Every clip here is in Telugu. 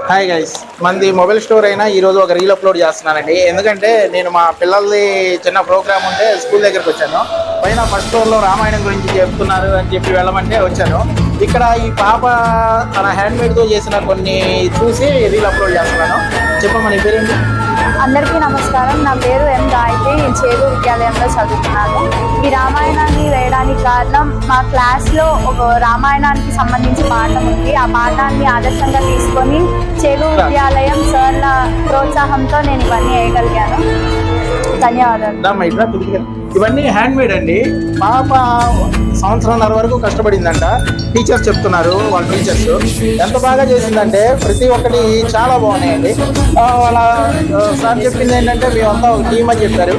హాయ్ గైస్, మంది మొబైల్ స్టోర్ అయినా ఈరోజు ఒక రీల్ అప్లోడ్ చేస్తున్నానండి. ఎందుకంటే నేను మా పిల్లలది చిన్న ప్రోగ్రామ్ ఉంటే స్కూల్ దగ్గరకు వచ్చాను. పైన ఫస్ట్ ఫ్లోర్లో రామాయణం గురించి చెప్తున్నారు అని చెప్పి వెళ్ళమంటే వచ్చాను. ఇక్కడ ఈ పాప తన హ్యాండ్మేడ్తో చేసిన కొన్ని చూసి రీల్ అప్లోడ్ చేస్తున్నాను. చెప్పమ్మా, నీ పేరేంటి? అందరికీ నమస్కారం. నా పేరు ఎం గాయత్రి. నేను చేరు విద్యాలయంలో చదువుతున్నాను. ఈ రామాయణాన్ని వేయడానికి కారణం, మా క్లాస్లో ఒక రామాయణానికి సంబంధించి పాఠం ఉంది. ఆ పాఠాన్ని ఆదర్శంగా తీసుకొని చేరు విద్యాలయం సార్ల ప్రోత్సాహంతో నేను ఇవన్నీ వేయగలిగాను. ధన్యవాదాలు. ఇవన్నీ హ్యాండ్ మేడ్ అండి. పాప సంవత్సరంన్నర వరకు కష్టపడిందంట. టీచర్స్ చెప్తున్నారు, వాళ్ళ టీచర్స్ ఎంత బాగా చేసిందంటే ప్రతి ఒక్కటి చాలా బాగున్నాయండి. వాళ్ళ సార్ చెప్పింది ఏంటంటే మేమంతా ఒక టీమ్ అని చెప్పారు.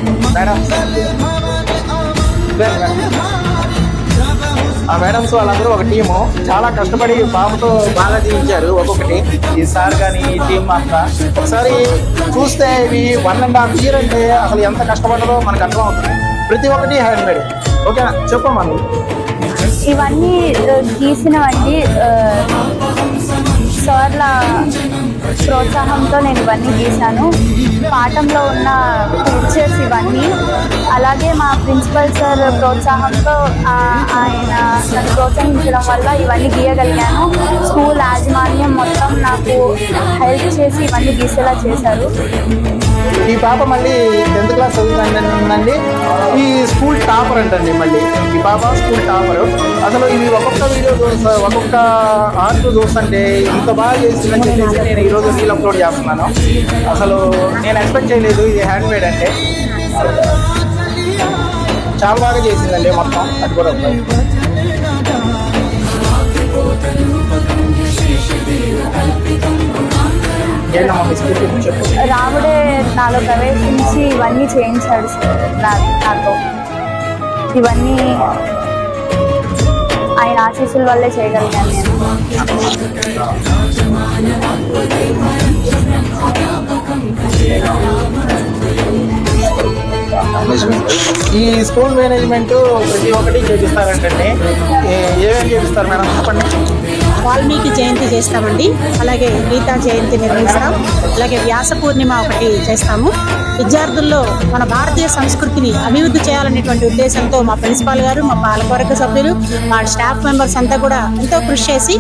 ఆ మేడమ్స్ వాళ్ళందరూ ఒక టీము చాలా కష్టపడి పాపతో బాగా జీవించారు. ఒక్కొక్కటి ఈ సార్ కానీ ఈ టీం అంతా ఒకసారి చూస్తే ఇవి 1.5 years అంటే అసలు ఎంత కష్టపడ్డారో మనకు అర్థం అవుతుంది. ప్రతి ఒక్కటి హ్యాండ్ మేడ్. ఓకేనా, చెప్పమ్మా. ఇవన్నీ గీసినవండి సార్ల ప్రోత్సాహంతో నేను ఇవన్నీ గీశాను. పాఠంలో ఉన్న పిక్చర్స్ ఇవన్నీ. అలాగే మా ప్రిన్సిపల్ సార్ ప్రోత్సాహంతో ఆయన నన్ను ప్రోత్సహించడం వల్ల ఇవన్నీ గీయగలిగాను. స్కూల్ యాజమాన్యం మొత్తం నాకు హెల్ప్ చేసి ఇవన్నీ గీసేలా చేశారు. ఈ పాప మళ్ళీ 10th క్లాస్ చదువుతుందండి. ఈ స్కూల్ టాపర్ అంటండి. మళ్ళీ ఈ పాప స్కూల్ టాపర్. అసలు ఇవి ఒక్కొక్క వీడియో ఒక్కొక్క ఆర్ట్ చూస్తుంటే ఇంత బాగా చేసిందని చెప్పేసి నేను ఈరోజు రీల్ అప్లోడ్ చేస్తున్నాను. అసలు నేను ఎక్స్పెక్ట్ చేయలేదు ఇది హ్యాండ్ మేడ్ అంటే. చాలా బాగా చేసిందండి మొత్తం. అది కూడా రాముడే నాలో ప్రవేశించి ఇవన్నీ చేయించాడు సార్ నాతో. ఇవన్నీ ఆయన ఆశీస్సుల వల్లే చేయగలిగాను నేను. ఈ స్కూల్ మేనేజ్మెంట్ ప్రతి ఒక్కటి చేపిస్తారంటే ఏమేమి చేపిస్తారు మేడం, చెప్పండి. వాల్మీకి జయంతి చేస్తామండి, అలాగే గీతా జయంతి నిర్వహిస్తాం, అలాగే వ్యాస పూర్ణిమ ఒకటి చేస్తాము. విద్యార్థుల్లో మన భారతీయ సంస్కృతిని అభివృద్ధి చేయాలనేటువంటి ఉద్దేశంతో మా ప్రిన్సిపాల్ గారు, మా పాలకవర్గ సభ్యులు, మా స్టాఫ్ మెంబర్స్ అంతా కూడా ఎంతో కృషి చేసి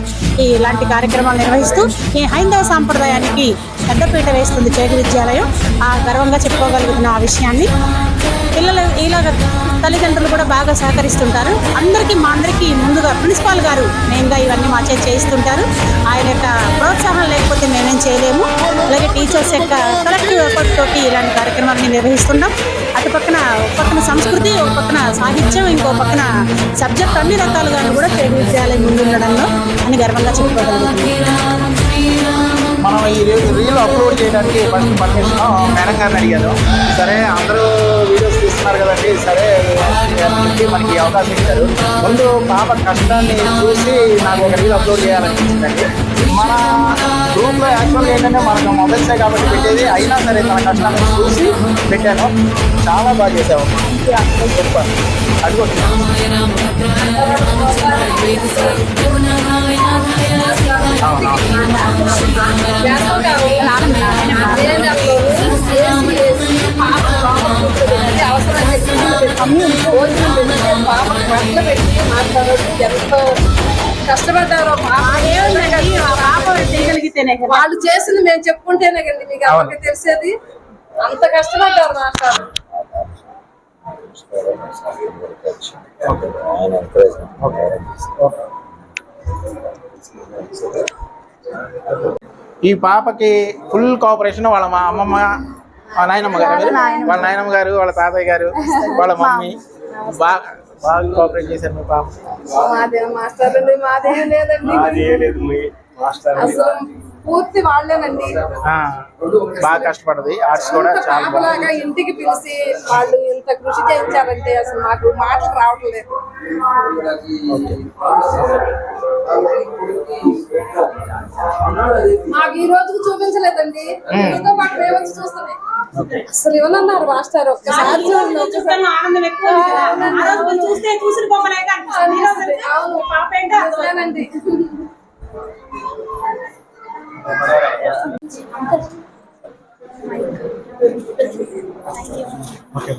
ఇలాంటి కార్యక్రమాలు నిర్వహిస్తూ ఈ హైందవ సాంప్రదాయానికి పెద్దపీట వేస్తుంది చేరు విద్యాలయం. గర్వంగా చెప్పుకోగలుగుతున్న ఆ విషయాన్ని. పిల్లలు ఇలాగ తల్లిదండ్రులు కూడా బాగా సహకరిస్తుంటారు. మా అందరికీ ముందుగా ప్రిన్సిపాల్ గారు మెయిన్గా ఇవన్నీ మా చేతి చేయిస్తుంటారు. ఆయన యొక్క ప్రోత్సాహం లేకపోతే మేమేం చేయలేము. అలాగే టీచర్స్ యొక్క కలెక్టివ్ ఎఫర్ట్ తోటి ఇలాంటి కార్యక్రమాన్ని నిర్వహిస్తున్నాం. అటు పక్కన ఒక పక్కన సంస్కృతి, ఒక పక్కన సాహిత్యం, ఇంకో పక్కన సబ్జెక్ట్ అన్ని రకాలుగాను కూడా చేరు విద్యాలయం ముందుండడంలో అని గర్వంగా చెప్పుకోగలుగుతున్నాం. మనం ఈ రీల్ అప్లోడ్ చేయడానికి ఫస్ట్ పర్మిషన్ మేడం గారిని అడిగాను. సరే అందరూ వీడియోస్ తీస్తున్నారు కదండి, సరే మనకి అవకాశం ఇచ్చారు. ముందు పాప కష్టాన్ని చూసి నాకు ఒక రీల్ అప్లోడ్ చేయాలనిపించిందండి. మన గ్రూప్లో యాక్చువల్గా ఏంటంటే మనకు మొబైల్సే కాబట్టి పెట్టేది, అయినా సరే తన కష్టాన్ని చూసి పెట్టాను. చాలా బాగా చేసాము. గొప్ప అడుగుతుంది. ఎంతో కష్టపడ్డారు. వాళ్ళు చేసింది మేము చెప్పుకుంటేనే కండి మీకు ఎవరికి తెలిసేది. అంత కష్టపడ్డారు మాస్టర్. ఈ పాపకి ఫుల్ కోఆపరేషన్ వాళ్ళ మా అమ్మమ్మ, వాళ్ళ నాయనమ్మ గారు, వాళ్ళ తాతయ్య గారు, వాళ్ళ మమ్మీ బాగా కోఆపరేట్ చేశారు. మీ పాప పూర్తి వాళ్ళేనండి. బాగా కష్టపడది. ఆర్ట్స్ కూడా చాలా బాగా ఇంటికి పిలిచి వాళ్ళు ఇంత కృషి చేయించారంటే అసలు మాకు మాటలు రావట్లేదు. మాకు ఈ రోజుకు చూపించలేదండి. మీతో పాటు మేము వచ్చి చూస్తున్నాయి. అసలు ఇవ్వనన్నారు మాస్టర్. ఒక్కసారి చూసి ఓకే